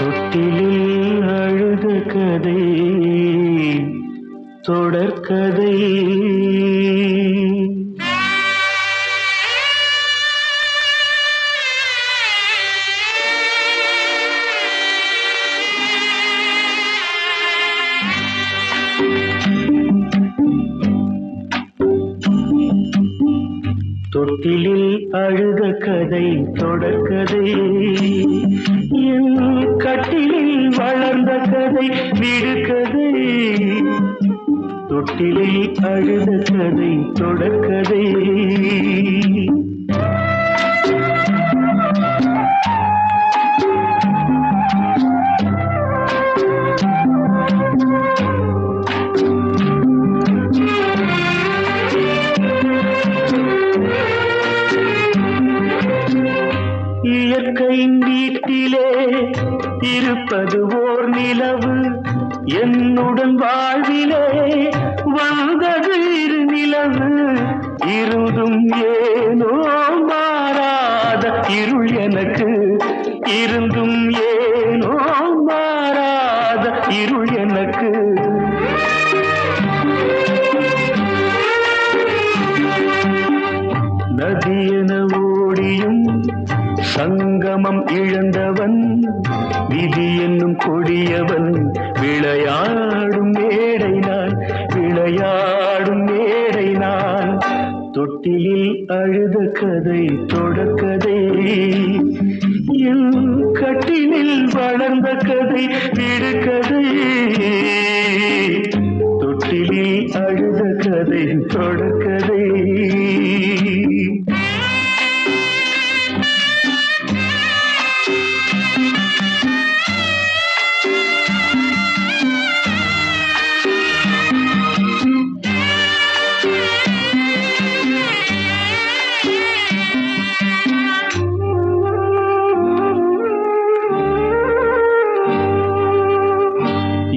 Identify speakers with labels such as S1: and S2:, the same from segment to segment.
S1: தொட்டிலில் அழுத கதை தொடர்கதை. தொட்டிலில் அழுத கதை தொடர்கதை, என் கட்டிலில் வளர்ந்த கதை விடுகதை. தொட்டிலில் அழுத கதை தொடர்கதை. இயற்கையின் வீட்டிலே இருப்பது ஓர் நிலவு, என்னுடன் வாழ்விலே வந்தது இரு நிலவு. இருந்தும் ஏனோ மாறாத இருள் எனக்கு, இருந்தும் ஏனோ மாறாத இருள் எனக்கு. நதியென ஓடியும் சங்கமம் இழந்தவன், விதி என்னும் கொடியவன். விளையாடும் மேடை நான், விளையாடும் மேடை நான். தொட்டிலில் அழுத கதை தொடர்கதை, என் கட்டிலில் வளர்ந்த கதை விடுகதை. தொட்டிலில் அழுத கதை தொடர்கதை.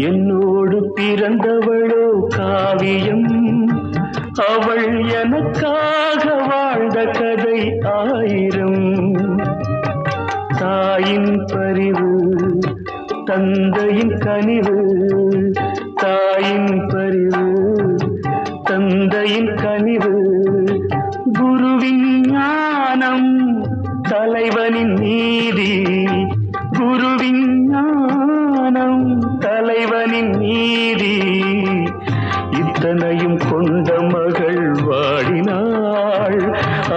S1: என்னோடு பிறந்தவளோ காவியம், அவள் எனக்காக வாழ்ந்த கதை ஆயிரம். தாயின் பரிவு தந்தையின் கனிவு, தாயின் பரிவு தந்தையின் கனிவு. குருவின் ஞானம் தலைவனின் நீதி, குருவின் ஞானம் தலைவனின் நீதி. இத்தனையும் கொண்ட மகள் வாடினாள்,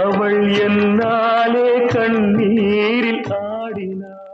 S1: அவள் என்னாலே கண்ணீரில் ஆடினாள்.